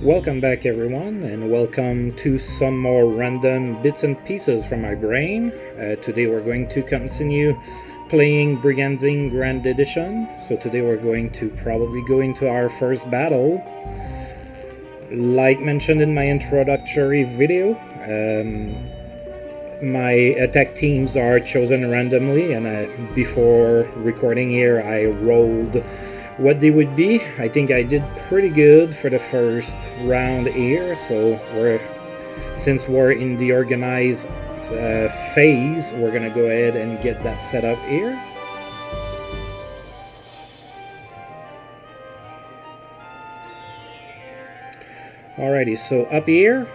Welcome back everyone, and welcome to some more random bits and pieces from my brain. Today we're going to continue playing Brigandine Grand Edition. So today we're going to probably go into our first battle. Like mentioned in my introductory video, my attack teams are chosen randomly, and before recording here I rolled what they would be. I think I did pretty good for the first round here, so since we're in the organized phase, we're gonna go ahead and get that set up here. Alrighty, so up here,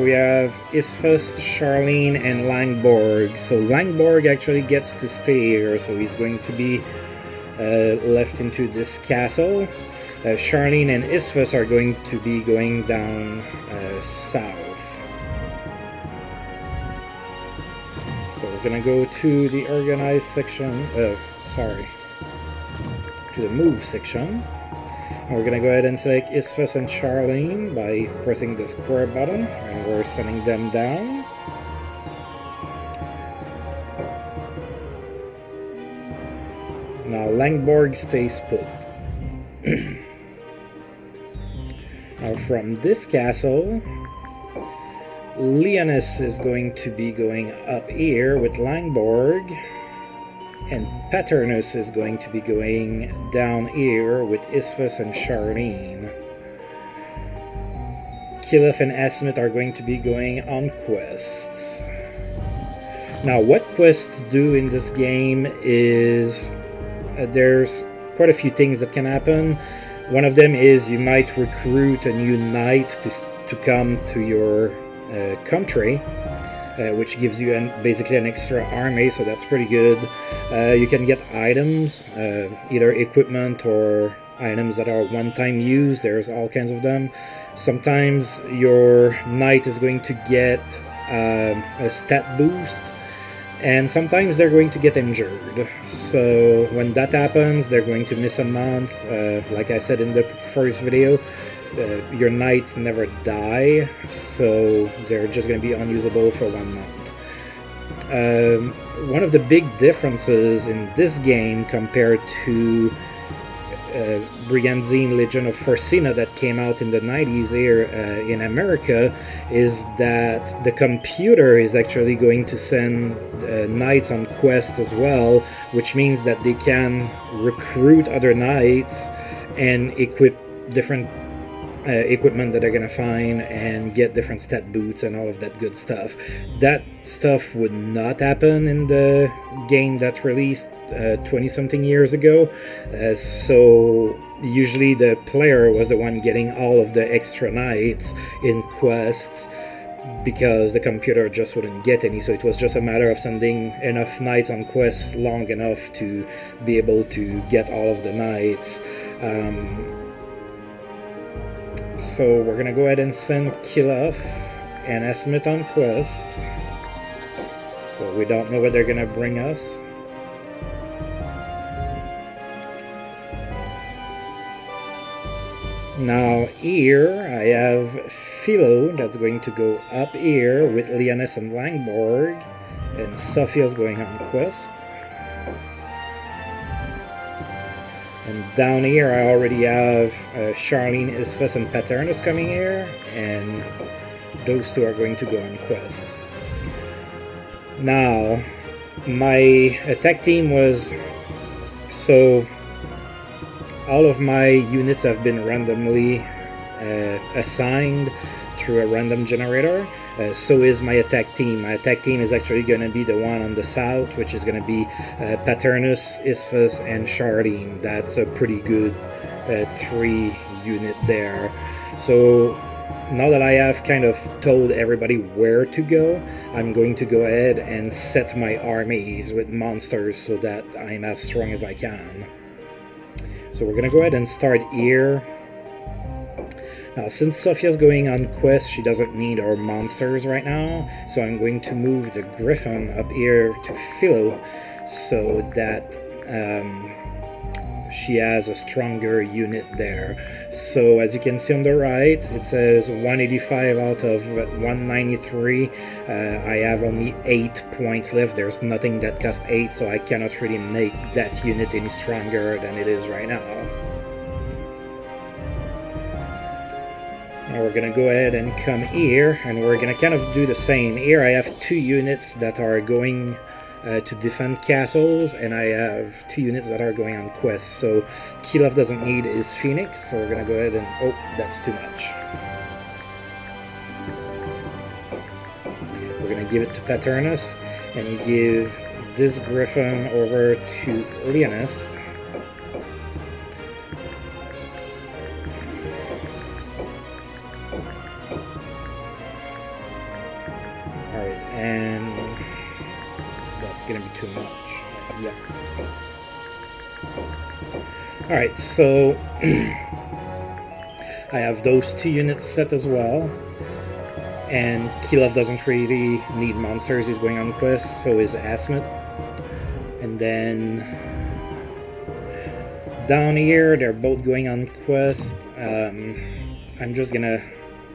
we have Isfus, Charlene, and Langborg. So Langborg actually gets to stay here, so he's going to be left into this castle. Charlene and Isfus are going to be going down south. So we're gonna go to the organized section, to the move section. And we're gonna go ahead and select Isfus and Charlene by pressing the square button, and we're sending them down. Now Langborg stays put. Now from this castle, Leonis is going to be going up here with Langborg, and Paternus is going to be going down here with Isfus and Charlene. Kilif and Asmit are going to be going on quests. Now what quests do in this game is there's quite a few things that can happen. One of them is you might recruit a new knight to come to your country, which gives you basically an extra army, so that's pretty good. You can get items, either equipment or items that are one-time use. There's all kinds of them. Sometimes your knight is going to get a stat boost, and sometimes they're going to get injured. So when that happens, they're going to miss a month. Like I said in the first video, your knights never die, so they're just going to be unusable for 1 month. One of the big differences in this game compared to Brigandine Legion of Forcina that came out in the 90s here in America is that the computer is actually going to send knights on quests as well, which means that they can recruit other knights and equip different equipment that they're gonna find and get different stat boots and all of that good stuff. That stuff would not happen in the game that released 20-something years ago, so usually the player was the one getting all of the extra knights in quests because the computer just wouldn't get any, so it was just a matter of sending enough knights on quests long enough to be able to get all of the knights. So we're gonna go ahead and send Kilaf and Asmit on quests. So we don't know what they're gonna bring us. Now here I have Philo that's going to go up here with Leonis and Langborg, and Sophia's going on quest. And down here I already have Charlene, Isfus, and Paternus coming here, and those two are going to go on quests. Now, my attack team was... So, all of my units have been randomly assigned through a random generator. So is my attack team. My attack team is actually going to be the one on the south, which is going to be Paternus, Isfus, and Charlene. That's a pretty good 3 unit there. So now that I have kind of told everybody where to go, I'm going to go ahead and set my armies with monsters so that I'm as strong as I can. So we're going to go ahead and start here. Now, since Sophia's going on quest, she doesn't need her monsters right now, so I'm going to move the Griffin up here to Philo so that she has a stronger unit there. So as you can see on the right, it says 185 out of 193. I have only 8 points left. There's nothing that costs 8, so I cannot really make that unit any stronger than it is right now. Now we're gonna go ahead and come here, and we're gonna kind of do the same. Here I have 2 units that are going to defend castles, and I have 2 units that are going on quests. So Kilov doesn't need his Phoenix, so we're gonna go ahead and... oh, that's too much. We're gonna give it to Paternus, and give this Griffin over to Leonis. Alright, and... that's gonna be too much. Yep. Alright, so I have those 2 units set as well. And Kilov doesn't really need monsters, he's going on quest, so is Asmit. And then down here, they're both going on quest. I'm just gonna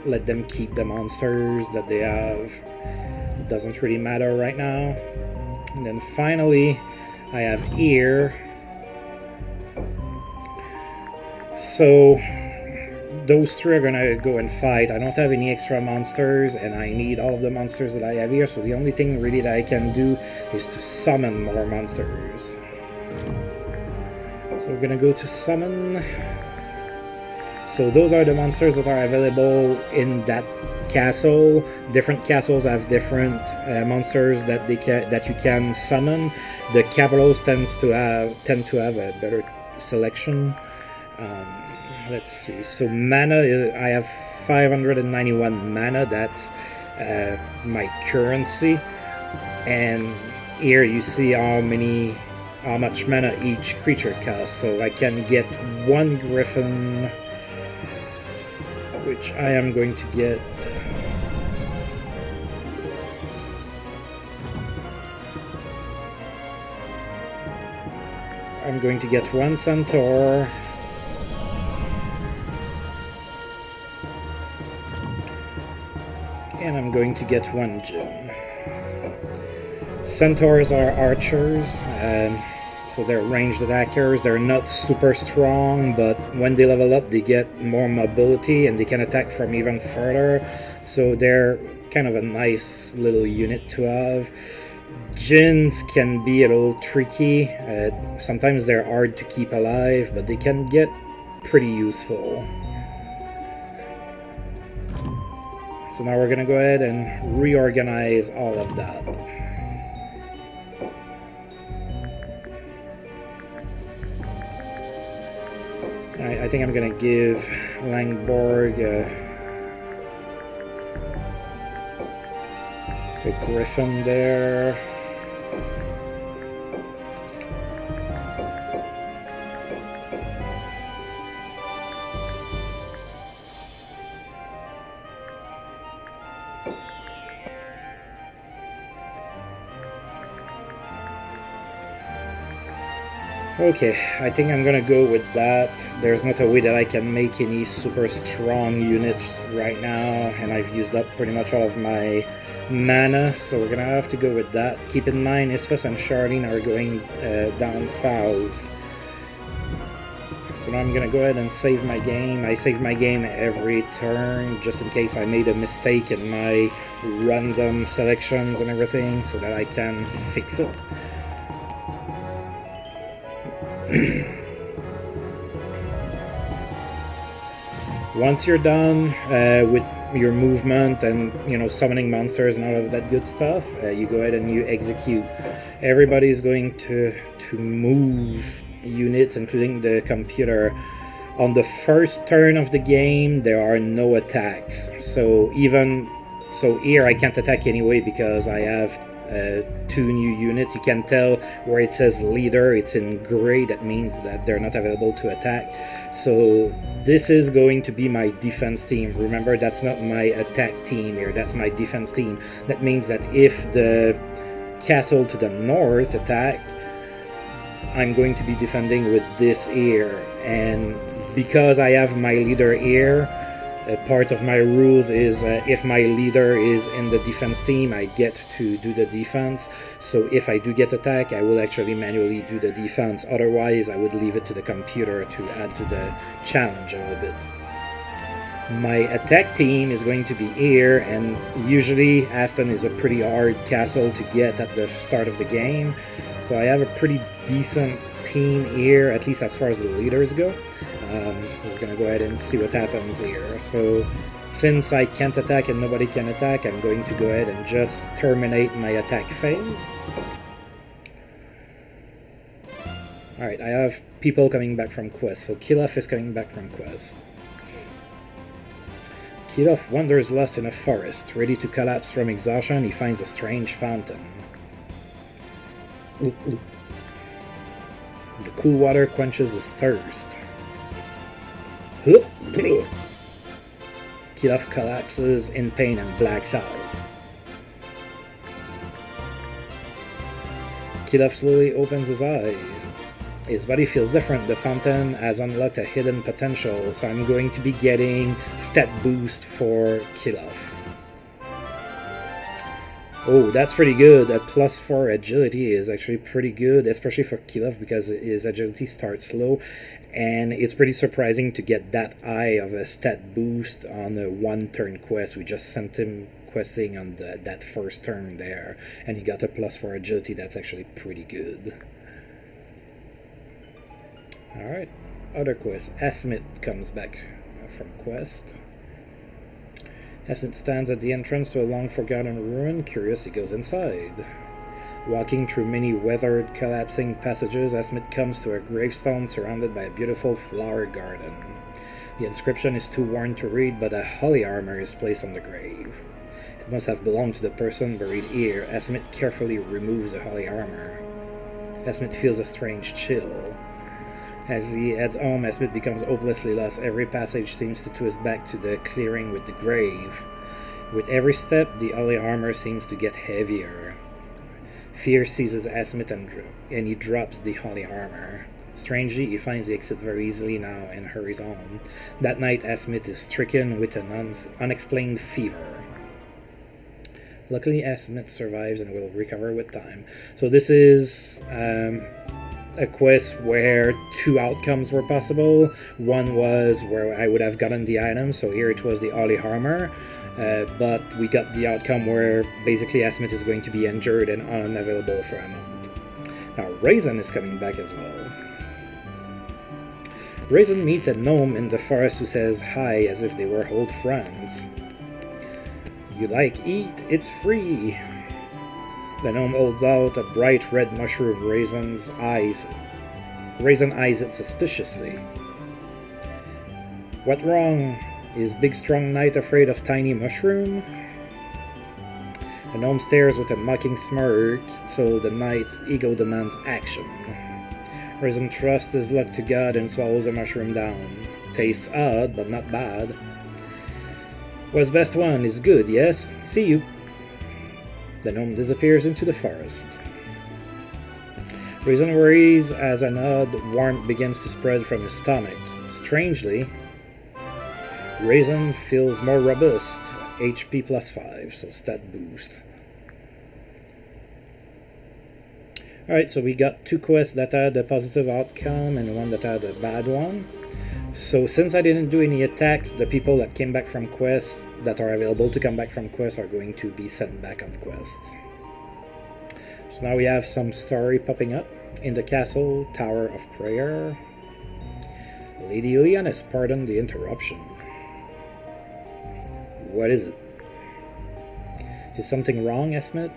let them keep the monsters that they have. It doesn't really matter right now. And then finally, I have here. So those 3 are gonna go and fight. I don't have any extra monsters, and I need all of the monsters that I have here. So the only thing really that I can do is to summon more monsters. So we're gonna go to summon. So those are the monsters that are available in that castle. Different castles have different monsters that you can summon. The capitals tend to have a better selection. Let's see. So mana, I have 591 mana. That's my currency. And here you see how much mana each creature costs. So I can get 1 Griffin, which I am going to get. I'm going to get 1 Centaur. And I'm going to get 1 Djinn. Centaurs are archers, so they're ranged attackers. They're not super strong, but when they level up, they get more mobility and they can attack from even further. So they're kind of a nice little unit to have. Djinns can be a little tricky. Sometimes they're hard to keep alive, but they can get pretty useful. So now we're gonna go ahead and reorganize all of that. I think I'm gonna give Langborg a Griffin there. Okay, I think I'm gonna go with that. There's not a way that I can make any super strong units right now, and I've used up pretty much all of my mana, so we're gonna have to go with that. Keep in mind, Isphus and Charlene are going down south. So now I'm gonna go ahead and save my game. I save my game every turn, just in case I made a mistake in my random selections and everything, so that I can fix it. Once you're done with your movement and summoning monsters and all of that good stuff, you go ahead and you execute. Everybody's going to move units, including the computer. On the first turn of the game, there are no attacks. So here I can't attack anyway because I have 2 new units. You can tell where it says leader, it's in gray. That means that they're not available to attack. So this is going to be my defense team. Remember, that's not my attack team here, that's my defense team. That means that if the castle to the north attack, I'm going to be defending with this here, and because I have my leader here, part of my rules is if my leader is in the defense team, I get to do the defense. So if I do get attacked, I will actually manually do the defense. Otherwise, I would leave it to the computer to add to the challenge a little bit. My attack team is going to be here, and usually Asten is a pretty hard castle to get at the start of the game. So I have a pretty decent team here, at least as far as the leaders go. We're going to go ahead and see what happens here. So since I can't attack and nobody can attack, I'm going to go ahead and just terminate my attack phase. Alright, I have people coming back from quest. So Kilov is coming back from quest. Kilov wanders lost in a forest. Ready to collapse from exhaustion, he finds a strange fountain. Ooh, ooh. The cool water quenches his thirst. Kilov collapses in pain and blacks out. Kilov slowly opens his eyes. His body feels different. The fountain has unlocked a hidden potential, so I'm going to be getting stat boost for Kilov. Oh, that's pretty good. A +4 agility is actually pretty good, especially for Kilov because his agility starts slow, and it's pretty surprising to get that high of a stat boost on a one-turn quest. We just sent him questing on that first turn there, and he got a +4 agility. That's actually pretty good. Alright, other quest. Asmit comes back from quest. Asmit stands at the entrance to a long-forgotten ruin. Curious, he goes inside. Walking through many weathered, collapsing passages, Asmit comes to a gravestone surrounded by a beautiful flower garden. The inscription is too worn to read, but a holy armor is placed on the grave. It must have belonged to the person buried here. Asmit carefully removes the holy armor. Asmit feels a strange chill. As he heads home, Asmit becomes hopelessly lost. Every passage seems to twist back to the clearing with the grave. With every step, the holy armor seems to get heavier. Fear seizes Asmit and he drops the holy armor. Strangely, he finds the exit very easily now and hurries on. That night, Asmit is stricken with an unexplained fever. Luckily, Asmit survives and will recover with time. So this is a quest where two outcomes were possible. One was where I would have gotten the item, so here it was the holy armor, but we got the outcome where basically Asmit is going to be injured and unavailable for a moment. Now Raisin is coming back as well. Raisin meets a gnome in the forest who says hi as if they were old friends. You like eat? It's free! The gnome holds out a bright red mushroom. Raisin eyes it suspiciously. What wrong? Is big strong knight afraid of tiny mushroom? The gnome stares with a mocking smirk till the knight's ego demands action. Raisin trusts his luck to God and swallows the mushroom down. Tastes odd, but not bad. What's best one is good, yes? See you. The gnome disappears into the forest. Raisin worries as an odd warmth begins to spread from his stomach. Strangely, Raisin feels more robust. HP +5, so stat boost. Alright, so we got two quests that had a positive outcome and one that had a bad one. So since I didn't do any attacks, the people that came back from quests, that are available to come back from quests, are going to be sent back on quests. So now we have some story popping up. In the castle, Tower of Prayer. Lady Leonis, pardon the interruption. What is it? Is something wrong, Asmit?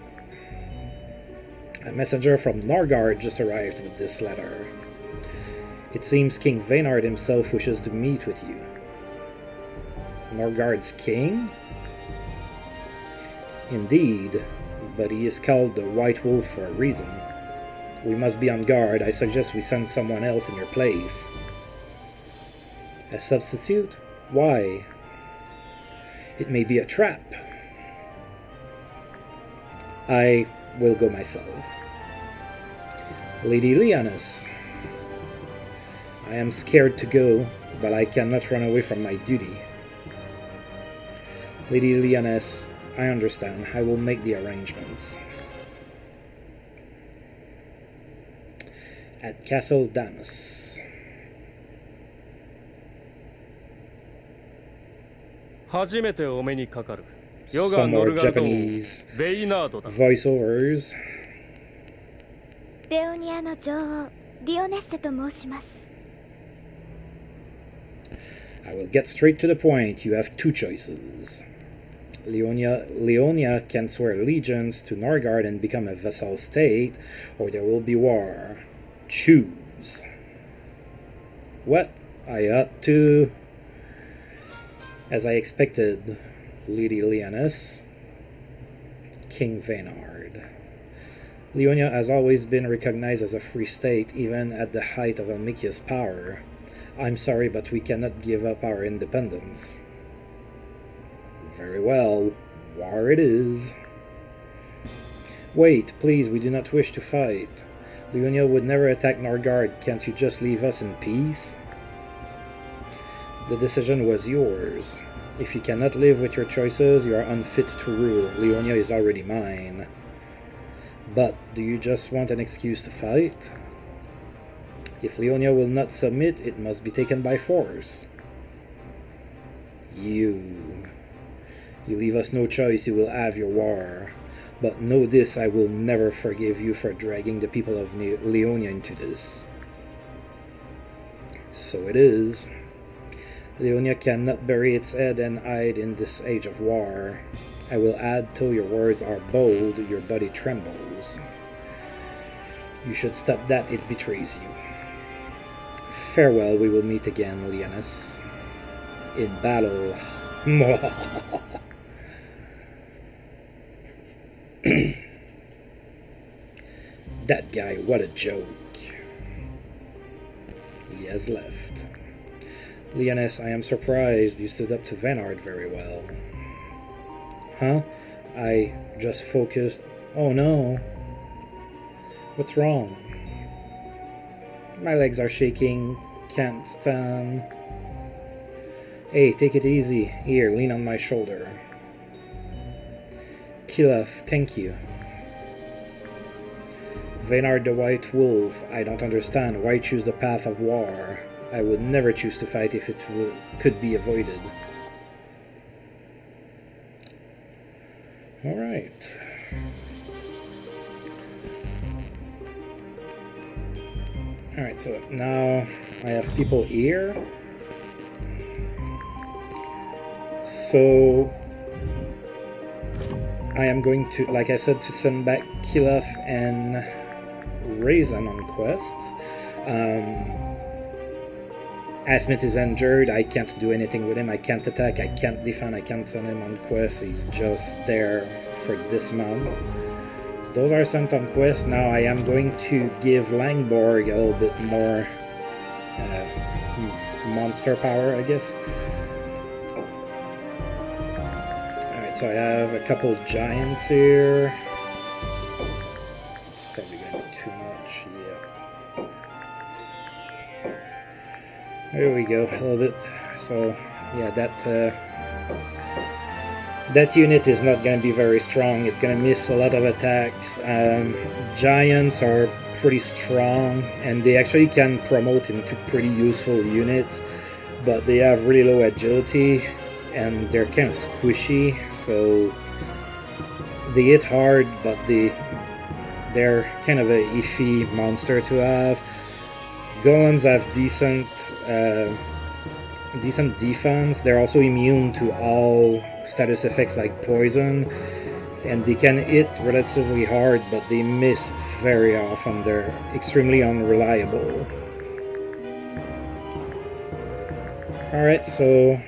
A messenger from Norgard just arrived with this letter. It seems King Vaynard himself wishes to meet with you. Norgard's king? Indeed, but he is called the White Wolf for a reason. We must be on guard. I suggest we send someone else in your place. A substitute? Why? It may be a trap. I will go myself. Lady Leonis. I am scared to go, but I cannot run away from my duty. Lady Leonis, I understand. I will make the arrangements. At Castle Damas. Some more Japanese voiceovers. レオニアの女王リオネッセと申します。 I will get straight to the point. You have two choices. Leonia can swear allegiance to Norgard and become a vassal state, or there will be war. Choose. What? I ought to... As I expected, Lady Leonis. King Vaynard. Leonia has always been recognized as a free state, even at the height of Almicia's power. I'm sorry, but we cannot give up our independence. Very well. War it is. Wait, please, we do not wish to fight. Leonia would never attack Norgard. Can't you just leave us in peace? The decision was yours. If you cannot live with your choices, you are unfit to rule. Leonia is already mine. But do you just want an excuse to fight? If Leonia will not submit, it must be taken by force. You leave us no choice, you will have your war. But know this, I will never forgive you for dragging the people of Leonia into this. So it is. Leonia cannot bury its head and hide in this age of war. I will add, till your words are bold, your body trembles. You should stop that, it betrays you. Farewell, we will meet again, Leonis. In battle. That guy, what a joke. He has left. Leonis, I am surprised you stood up to Vaynard very well. Huh? I just focused... Oh no. What's wrong? My legs are shaking. Can't stand. Hey, take it easy. Here, lean on my shoulder. Kilaf, thank you. Vaynard the White Wolf, I don't understand. Why choose the path of war? I would never choose to fight if it could be avoided. Alright. Alright, so now I have people here. So I am going to, like I said, to send back Kilaf and Raisin on quests. Asmith is injured. I can't do anything with him. I can't attack. I can't defend. I can't send him on quests. He's just there for dismount. So those are sent on quests. Now I am going to give Langborg a little bit more monster power, I guess. Alright, so I have a couple giants here. It's probably going to be too much, yeah. There we go, a little bit. So, yeah, that unit is not going to be very strong. It's going to miss a lot of attacks. Giants are pretty strong, and they actually can promote into pretty useful units, but they have really low agility, and they're kind of squishy, so they hit hard, but they're kind of a iffy monster to have. Golems have decent defense. They're also immune to all status effects like poison, and they can hit relatively hard, but they miss very often. They're extremely unreliable. Alright, so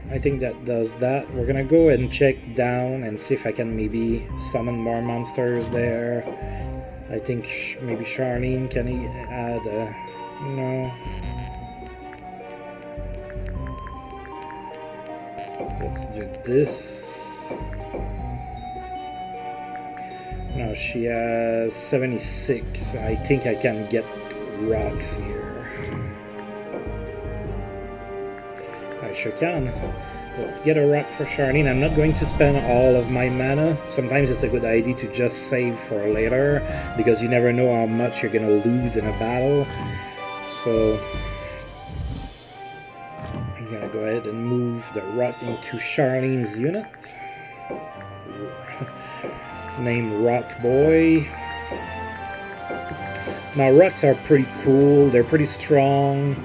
I think that does that. We're gonna go ahead and check down and see if I can maybe summon more monsters there. I think maybe Charlene can add no. Let's do this. No, she has 76. I think I can get rocks here. I sure can. Let's get a rock for Charlene. I'm not going to spend all of my mana. Sometimes it's a good idea to just save for later, because you never know how much you're going to lose in a battle. So I'm going to go ahead and move the rock into Charlene's unit. Named Rock Boy. Now rocks are pretty cool, they're pretty strong,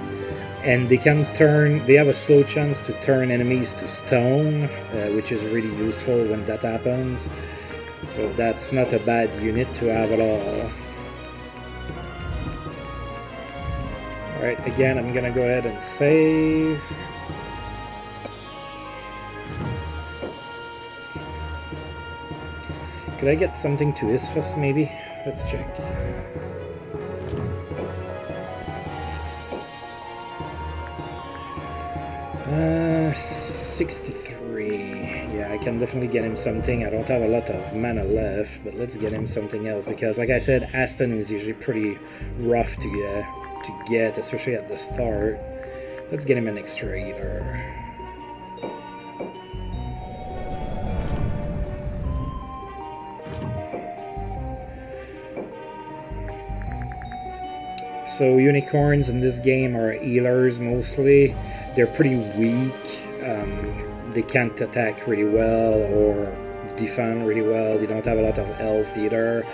and they have a slow chance to turn enemies to stone, which is really useful when that happens. So that's not a bad unit to have at all. Alright, again I'm gonna go ahead and save. Could I get something to Isphus, maybe? Let's check. 63. Yeah, I can definitely get him something. I don't have a lot of mana left, but let's get him something else, because like I said, Asten is usually pretty rough to get, especially at the start. Let's get him an extra eater. So unicorns in this game are healers mostly. They're pretty weak. They can't attack really well or defend really well. They don't have a lot of health either,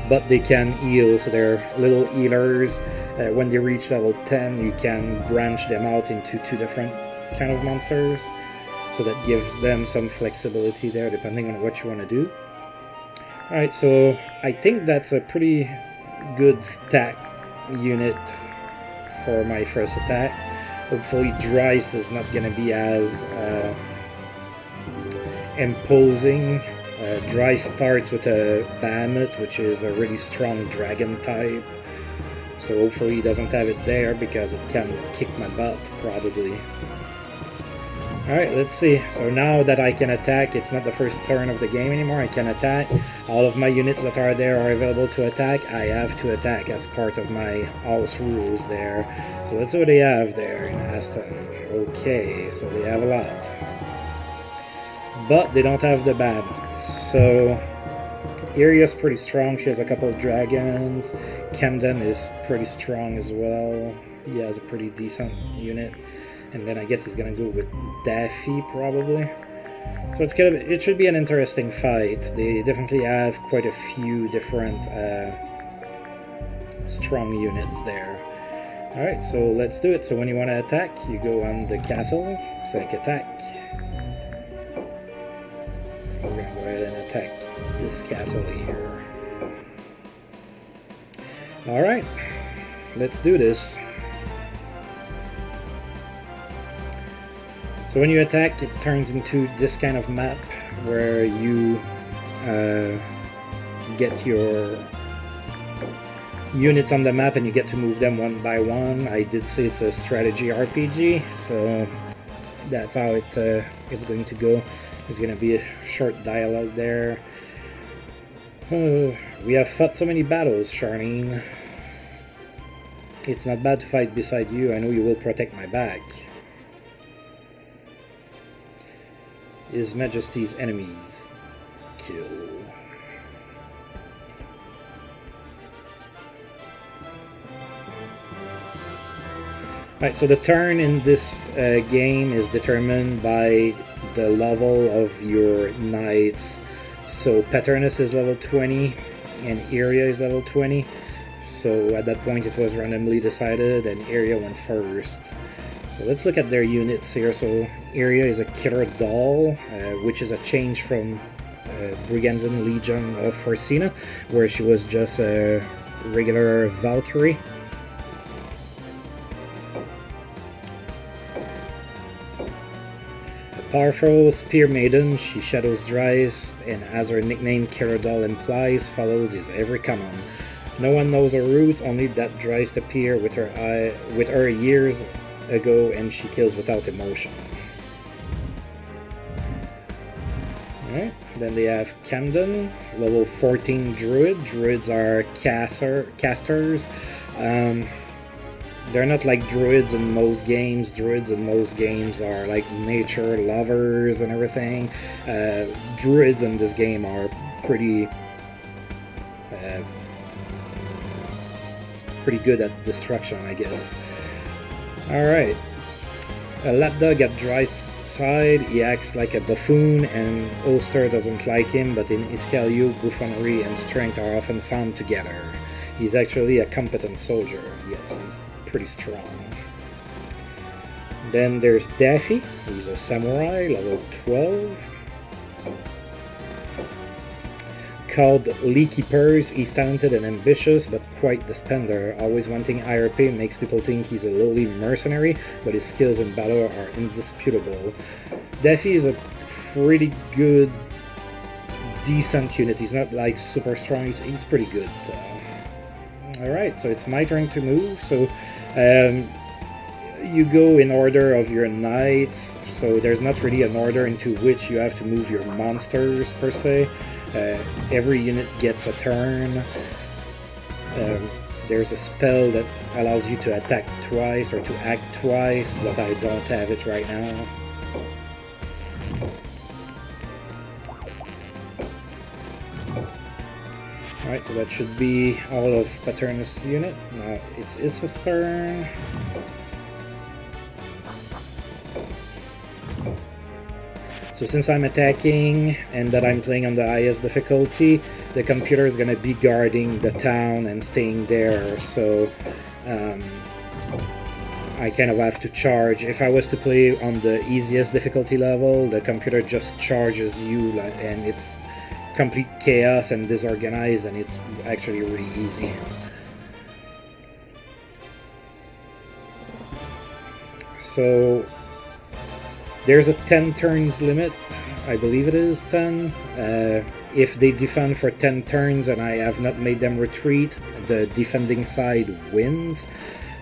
but they can heal, so they're little healers. When they reach level 10, you can branch them out into 2 different kind of monsters, so that gives them some flexibility there depending on what you want to do. Alright, so I think that's a pretty good stack unit for my first attack. Hopefully Dryst is not going to be as imposing. Dryst starts with a Bahamut, which is a really strong dragon type, so hopefully he doesn't have it there, because it can kick my butt probably. Alright, let's see. So now that I can attack, it's not the first turn of the game anymore, I can attack. All of my units that are there are available to attack. I have to attack as part of my house rules there. So that's what they have there in Asten. Okay, so they have a lot. But they don't have the Bahamut. So Iria's pretty strong, she has a couple of dragons. Camden is pretty strong as well. He has a pretty decent unit. And then I guess he's gonna go with Daffy probably. So it should be an interesting fight. They definitely have quite a few different strong units there. Alright, so let's do it. So when you want to attack, you go on the castle, select attack. We're gonna go ahead and attack this castle here. Alright, let's do this. So when you attack, it turns into this kind of map where you get your units on the map and you get to move them one by one. I did say it's a strategy RPG, so that's how it's going to go. There's going to be a short dialogue there. We have fought so many battles, Charlene. It's not bad to fight beside you. I know you will protect my back. His Majesty's enemies. Kill. Right, so the turn in this game is determined by the level of your knights. So Paternus is level 20 and Iria is level 20. So at that point it was randomly decided and Iria went first. So let's look at their units here. So Iria is a killer doll, which is a change from Brigandine Legion of Forsina, where she was just a regular Valkyrie. A powerful spear maiden, she shadows Dryst, and as her nickname Killer Doll implies, follows his every command. No one knows her roots, only that Dryst appeared with her years ago, and she kills without emotion. Alright, Then they have Camden, level 14 druid. Druids are casters. They're not like druids in most games. Druids in most games are like nature lovers and everything. Druids in this game are pretty good at destruction, I guess. Alright. A lapdog at dry side, he acts like a buffoon, and Ulster doesn't like him, but in Iskallio, buffoonery and strength are often found together. He's actually a competent soldier. Yes, he's pretty strong. Then there's Daffy. He's a samurai, level 12. Called Leaky Purse, he's talented and ambitious, but quite the spender. Always wanting higher pay makes people think he's a lowly mercenary, but his skills in battle are indisputable. Daffy is a pretty good, decent unit. He's not like super strong, he's pretty good. Alright, so it's my turn to move. So you go in order of your knights, so there's not really an order into which you have to move your monsters per se. Every unit gets a turn. There's a spell that allows you to attack twice or to act twice, but I don't have it right now. Alright, so that should be all of Paternus' unit. Now it's Isfa's turn. So since I'm attacking and that I'm playing on the highest difficulty, the computer is going to be guarding the town and staying there, so I kind of have to charge. If I was to play on the easiest difficulty level, the computer just charges you and it's complete chaos and disorganized, and it's actually really easy. So there's a 10 turns limit, I believe it is 10. If they defend for 10 turns and I have not made them retreat, the defending side wins.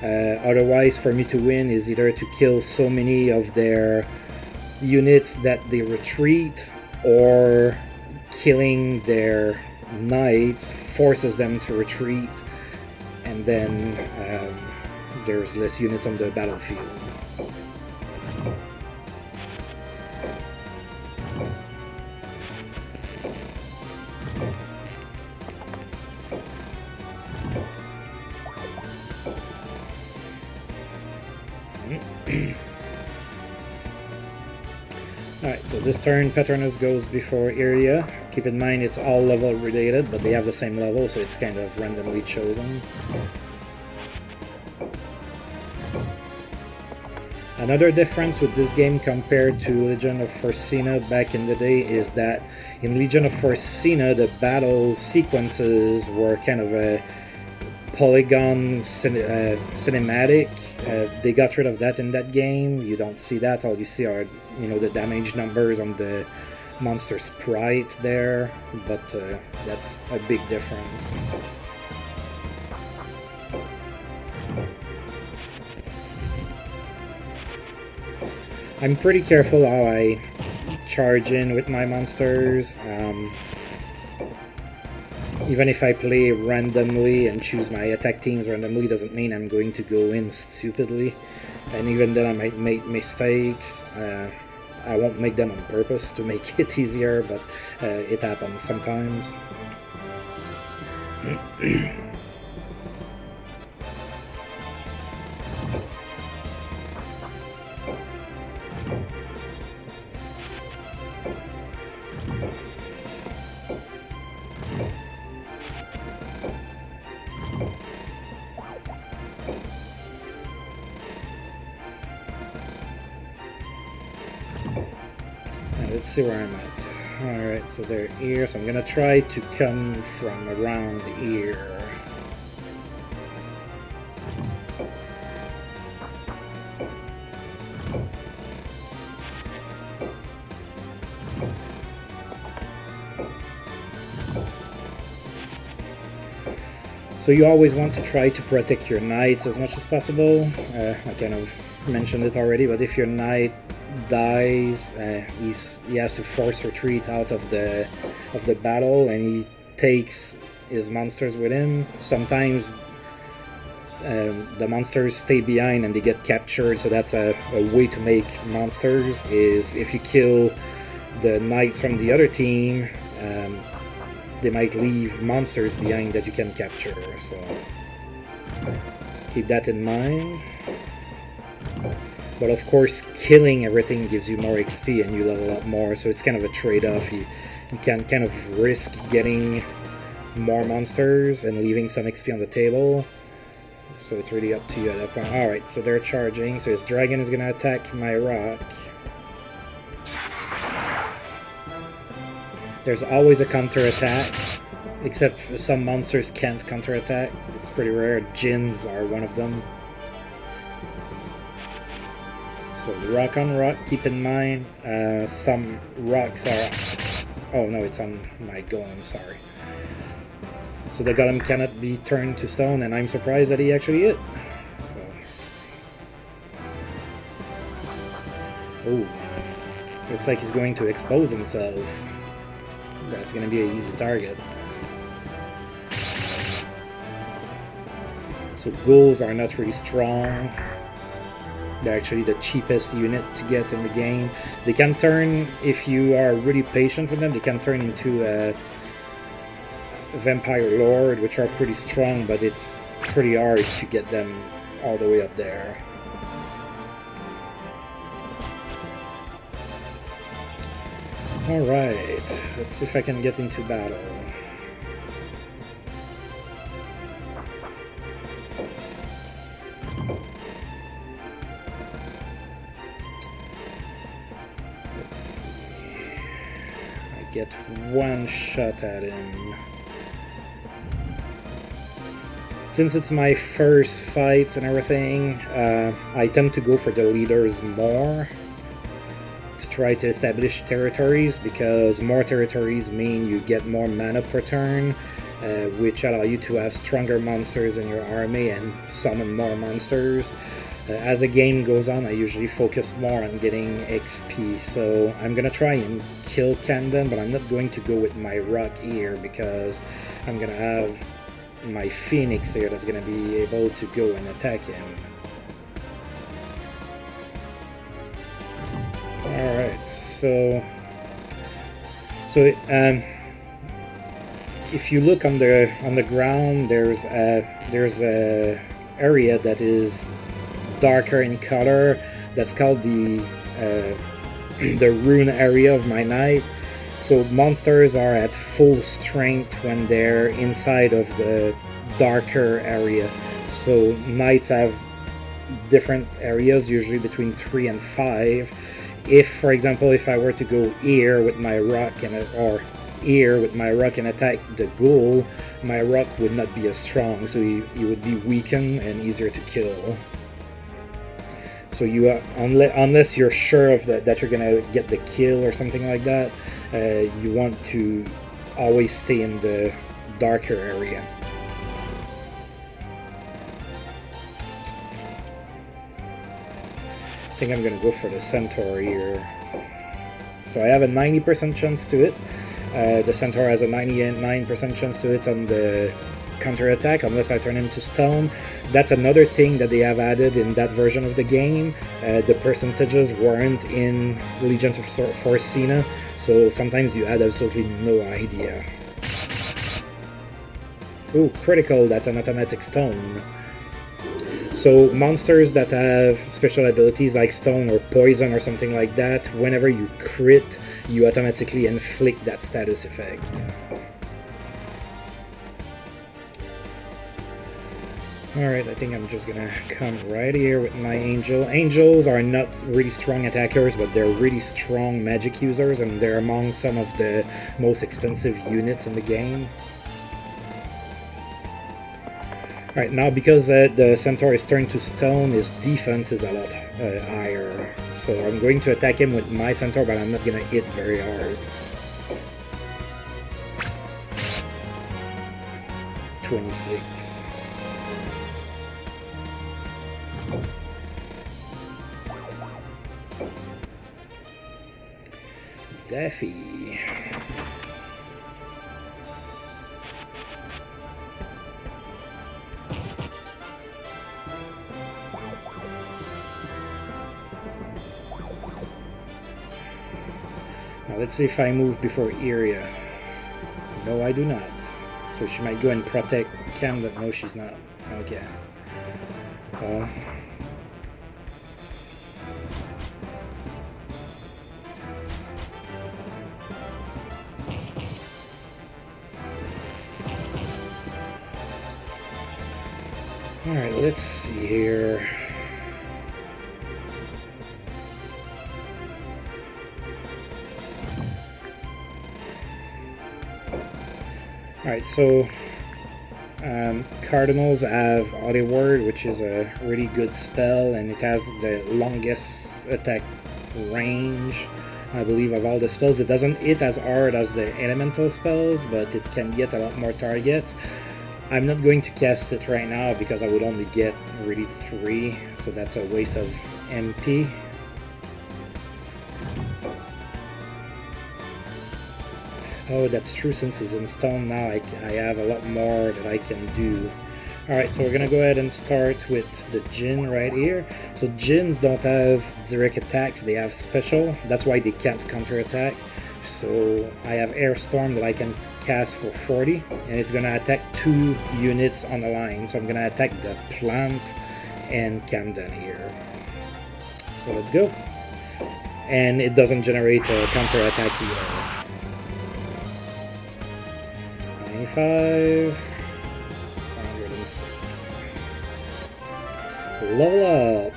Otherwise, for me to win is either to kill so many of their units that they retreat, or killing their knights forces them to retreat, and then there's less units on the battlefield. Alright, so this turn Patronus goes before Iria. Keep in mind it's all level related, but they have the same level, so it's kind of randomly chosen. Another difference with this game compared to Legion of Forcina back in the day is that in Legion of Forcina the battle sequences were kind of a polygon cinematic. They got rid of that in that game. You don't see that. All you see are, the damage numbers on the monster sprite there, but that's a big difference. I'm pretty careful how I charge in with my monsters. Even if I play randomly and choose my attack teams randomly, doesn't mean I'm going to go in stupidly. And even then I might make mistakes. I won't make them on purpose to make it easier, but it happens sometimes. Let's see where I'm at. Alright, so they're here, so I'm gonna try to come from around here. So you always want to try to protect your knights as much as possible. I kind of mentioned it already, but if your knight dies, he has to force retreat out of the battle, and he takes his monsters with him. Sometimes the monsters stay behind and they get captured, so that's a way to make monsters, is if you kill the knights from the other team, they might leave monsters behind that you can capture, so keep that in mind. But of course, killing everything gives you more XP and you level up more, so it's kind of a trade-off. You can kind of risk getting more monsters and leaving some XP on the table, so it's really up to you at that point. Alright, so they're charging, so his dragon is going to attack my rock. There's always a counter-attack, except some monsters can't counter-attack. It's pretty rare. Djinns are one of them. So rock on rock, keep in mind, some rocks are... Oh no, it's on my golem, sorry. So the golem cannot be turned to stone, and I'm surprised that he actually hit. So. Ooh. Looks like he's going to expose himself. That's going to be an easy target. So ghouls are not really strong. They're actually the cheapest unit to get in the game. They can turn, if you are really patient with them, they can turn into a Vampire Lord, which are pretty strong, but it's pretty hard to get them all the way up there. Alright, let's see if I can get into battle. Let's see. I get one shot at him. Since it's my first fights and everything, I tend to go for the leaders more. Try to establish territories, because more territories mean you get more mana per turn, which allow you to have stronger monsters in your army and summon more monsters. As the game goes on, I usually focus more on getting XP, so I'm gonna try and kill Camden, but I'm not going to go with my rock here, because I'm gonna have my Phoenix here that's gonna be able to go and attack him. Alright, so if you look on the ground, there's a area that is darker in color. That's called the rune area of my knight. So monsters are at full strength when they're inside of the darker area. So knights have different areas, usually between 3 and 5. If, for example, if I were to go here with my rock or here with my rock and attack the ghoul, my rock would not be as strong, so he would be weakened and easier to kill. So you unless you're sure of that you're gonna get the kill or something like that, you want to always stay in the darker area. I think I'm going to go for the Centaur here. So I have a 90% chance to it. The Centaur has a 99% chance to it on the counter-attack, unless I turn him to stone. That's another thing that they have added in that version of the game. The percentages weren't in Legion of Forcina, so sometimes you had absolutely no idea. Ooh, critical, that's an automatic stone. So monsters that have special abilities like stone or poison or something like that, whenever you crit, you automatically inflict that status effect. Alright, I think I'm just gonna come right here with my angel. Angels are not really strong attackers, but they're really strong magic users, and they're among some of the most expensive units in the game. Alright, now because the Centaur is turned to stone, his defense is a lot higher. So I'm going to attack him with my Centaur, but I'm not going to hit very hard. 26. Daffy. Now let's see if I move before Iria. No, I do not. So she might go and protect Camden. No, she's not. Okay. Well. Alright, let's see here. Alright, so Cardinals have Audio Word, which is a really good spell, and it has the longest attack range, I believe, of all the spells. It doesn't hit as hard as the elemental spells, but it can get a lot more targets. I'm not going to cast it right now because I would only get really 3, so that's a waste of MP. Oh, that's true, since he's in stone now, I have a lot more that I can do. Alright, so we're gonna go ahead and start with the Djinn right here. So Djinns don't have direct attacks, they have special. That's why they can't counterattack. So I have Air Storm that I can cast for 40, and it's gonna attack 2 units on the line. So I'm gonna attack the plant and Camden here. So let's go. And it doesn't generate a counterattack either. 95, 106. Level up.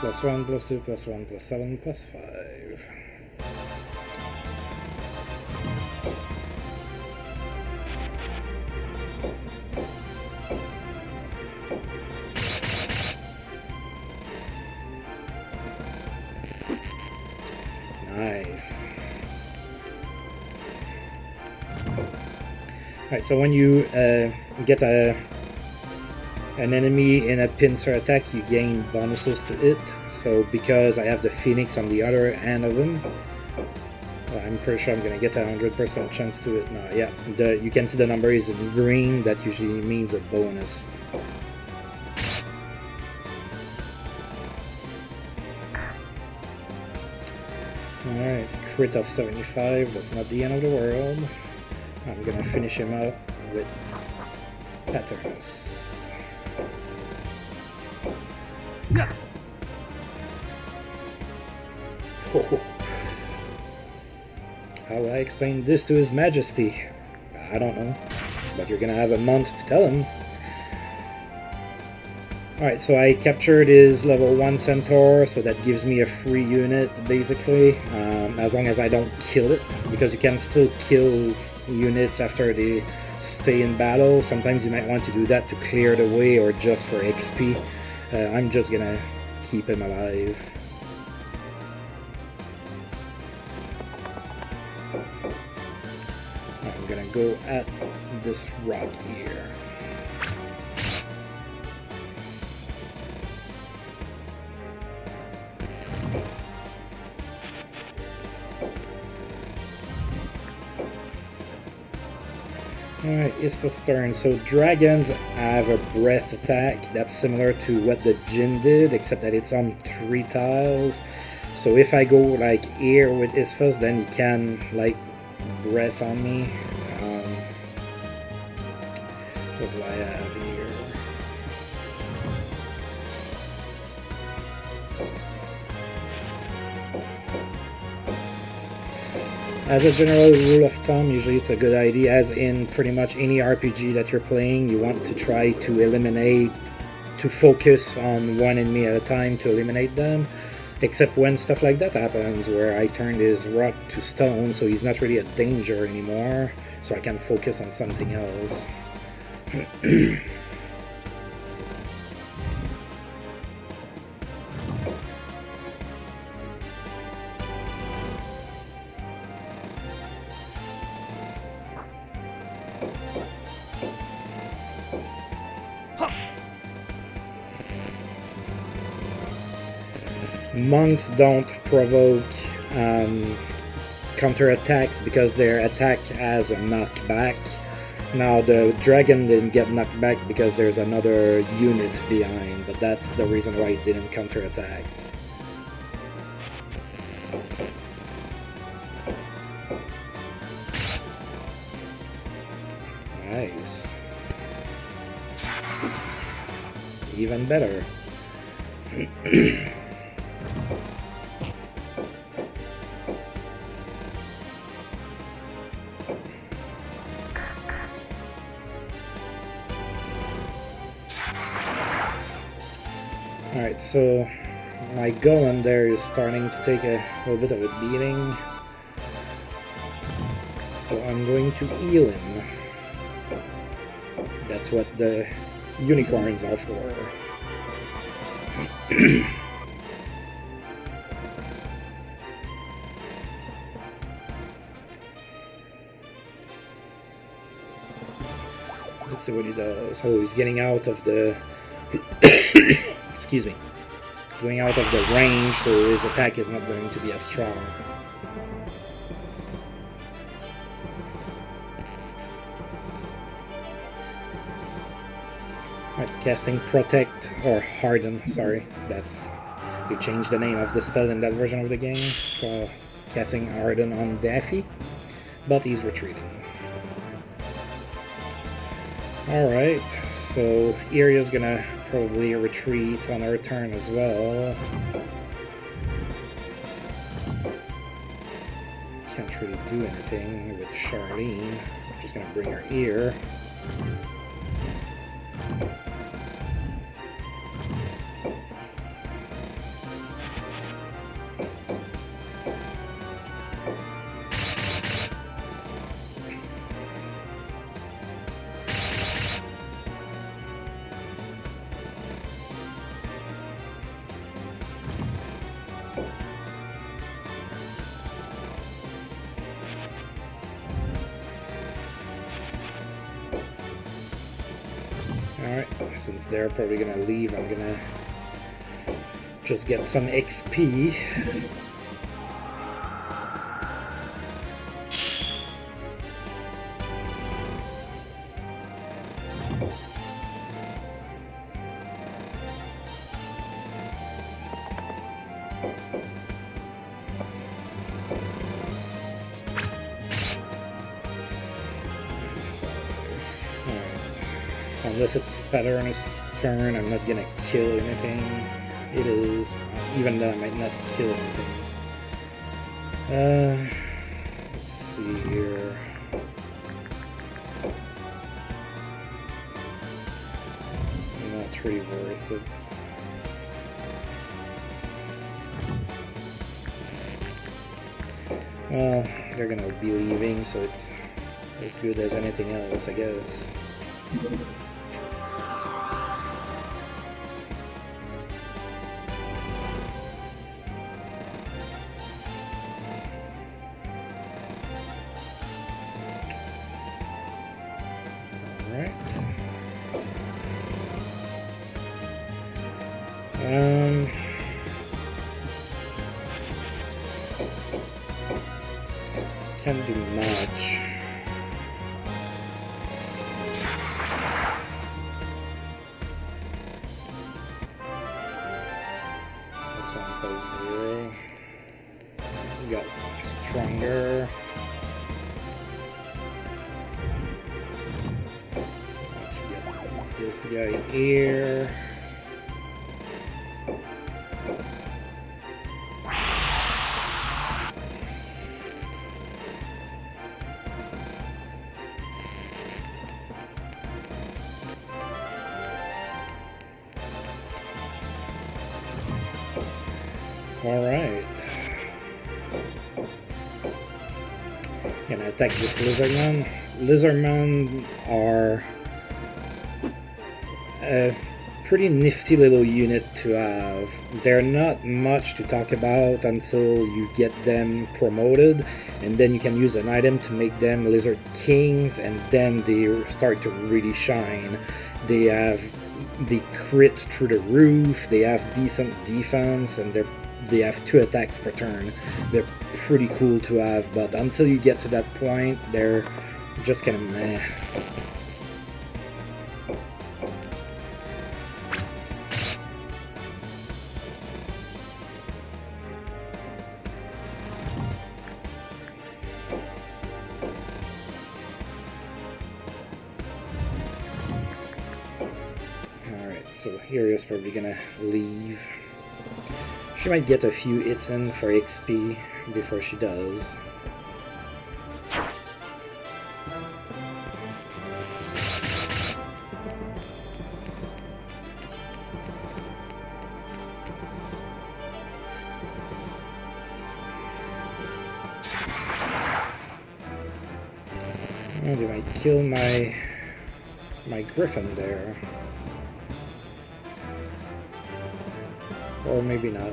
+1, +2, +1, +7, +5. Nice. Alright, so when you get an enemy in a pincer attack, you gain bonuses to it. So because I have the Phoenix on the other end of him, I'm pretty sure I'm going to get a 100% chance to it now. Yeah, you can see the number is in green. That usually means a bonus. Alright, crit of 75. That's not the end of the world. I'm gonna finish him up with patterns. Yeah. Oh. How will I explain this to His Majesty? I don't know, but you're gonna have a month to tell him. Alright, so I captured his level 1 centaur, so that gives me a free unit, basically, as long as I don't kill it, because you can still kill units after they stay in battle. Sometimes you might want to do that to clear the way or just for XP. I'm just gonna keep him alive. I'm gonna go at this rock here. Alright, Isfa's turn. So dragons have a breath attack that's similar to what the Djinn did, except that it's on 3 tiles. So if I go like air with Isfa's, then he can like breath on me. What do I have here? As a general rule of thumb, usually it's a good idea, as in pretty much any RPG that you're playing, you want to try to focus on one enemy at a time to eliminate them. Except when stuff like that happens, where I turned his rock to stone, so he's not really a danger anymore, so I can focus on something else. Monks don't provoke counterattacks because their attack has a knockback. Now the dragon didn't get knocked back because there's another unit behind, but that's the reason why it didn't counterattack. Nice. Even better. Alright, so my golem there is starting to take a little bit of a beating. So I'm going to heal him. That's what the unicorns are for. Let's see what he does. Oh, he's getting out of the... Excuse me. He's going out of the range, so his attack is not going to be as strong. Right, casting Protect, or Harden, sorry. That's... They changed the name of the spell in that version of the game. Casting Harden on Daffy. But he's retreating. Alright, so Iria's gonna probably retreat on her turn as well. Can't really do anything with Charlene. Just gonna bring her here. Alright, since they're probably gonna leave, I'm gonna just get some XP. Unless it's better on his turn, I'm not gonna kill anything. It is, even though I might not kill anything. Let's see here. Not really worth it. Well, they're gonna be leaving, so it's as good as anything else, I guess. Can't do much. That's 1+0. We got stronger. Get this guy here. Alright. Gonna attack this lizardman. Lizardmen are a pretty nifty little unit to have. They're not much to talk about until you get them promoted, and then you can use an item to make them lizard kings, and then they start to really shine. They crit through the roof, they have decent defense, and they're they have 2 attacks per turn. They're pretty cool to have, but until you get to that point, they're just kind of meh. Alright, so here is probably gonna leave. She might get a few hits in for XP before she does. Oh, they might kill my griffin there. Or maybe not.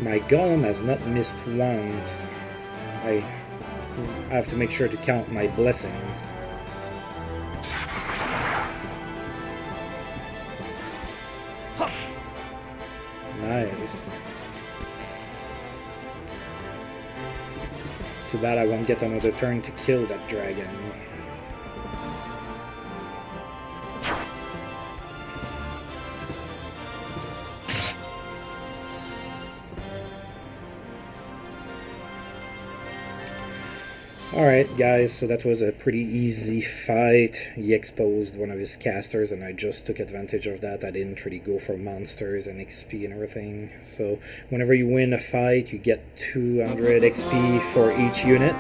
My golem has not missed once. I have to make sure to count my blessings. Nice. Too bad I won't get another turn to kill that dragon. Alright guys, so that was a pretty easy fight. He exposed one of his casters and I just took advantage of that. I didn't really go for monsters and XP and everything. So whenever you win a fight, you get 200 XP for each unit.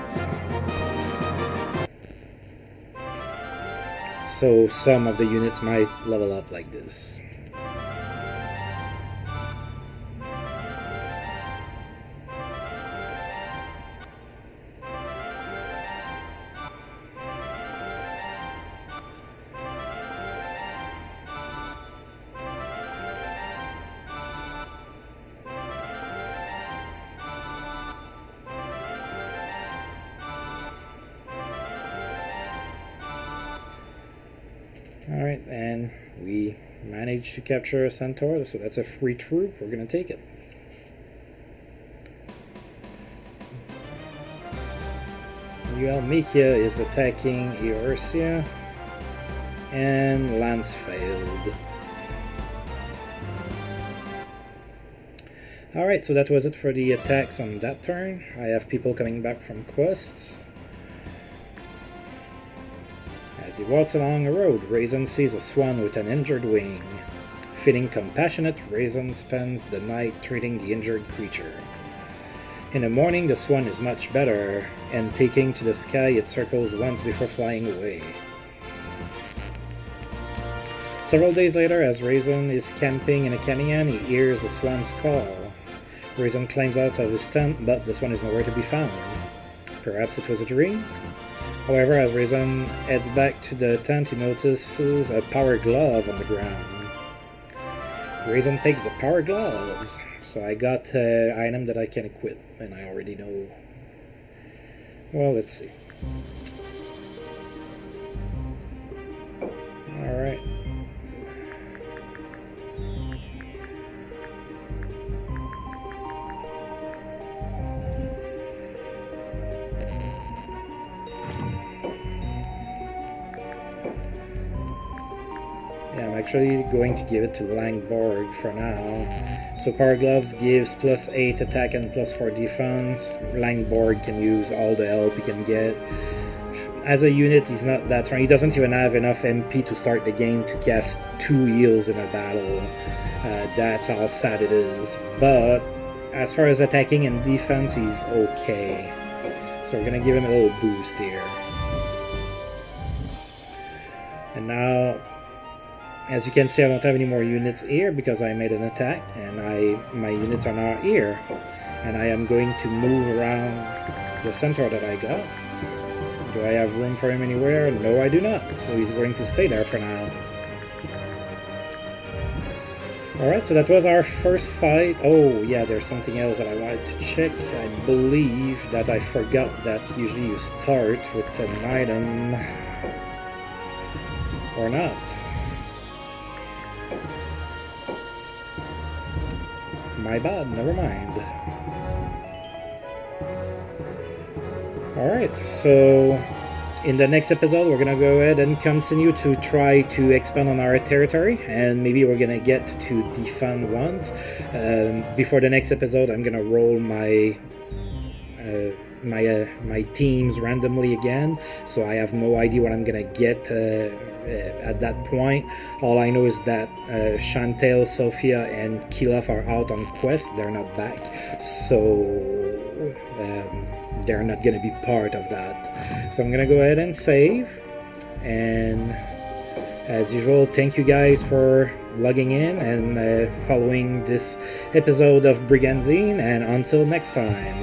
So some of the units might level up like this. Alright, and we managed to capture a centaur, so that's a free troop. We're gonna take it. Mikia is attacking Eorcia, and Lance failed. Alright, so that was it for the attacks on that turn. I have people coming back from quests. As he walks along a road, Raisin sees a swan with an injured wing. Feeling compassionate, Raisin spends the night treating the injured creature. In the morning, the swan is much better, and taking to the sky, it circles once before flying away. Several days later, as Raisin is camping in a canyon, he hears the swan's call. Raisin climbs out of his tent, but the swan is nowhere to be found. Perhaps it was a dream? However, as Raisin heads back to the tent, he notices a power glove on the ground. Raisin takes the power gloves. So I got an item that I can equip, and I already know. Well, let's see. Alright. Yeah, I'm actually going to give it to Langborg for now. So Power Gloves gives plus 8 attack and plus 4 defense. Langborg can use all the help he can get. As a unit, he's not that strong. He doesn't even have enough MP to start the game to cast 2 heals in a battle. That's how sad it is. But as far as attacking and defense, he's okay. So we're gonna give him a little boost here. And now, as you can see, I don't have any more units here because I made an attack, and my units are now here. And I am going to move around the centaur that I got. Do I have room for him anywhere? No, I do not. So he's going to stay there for now. Alright, so that was our first fight. Oh, yeah, there's something else that I wanted to check. I believe that I forgot that usually you start with an item. Or not. My bad, never mind. Alright, so in the next episode, we're gonna go ahead and continue to try to expand on our territory, and maybe we're gonna get to defend once. Before the next episode, I'm gonna roll my my teams randomly again, so I have no idea what I'm gonna get at that point. All I know is that Chantel, Sophia, and Kilaf are out on quest. They're not back, so they're not gonna be part of that. So I'm gonna go ahead and save, and as usual, thank you guys for logging in and following this episode of Brigandine, and until next time.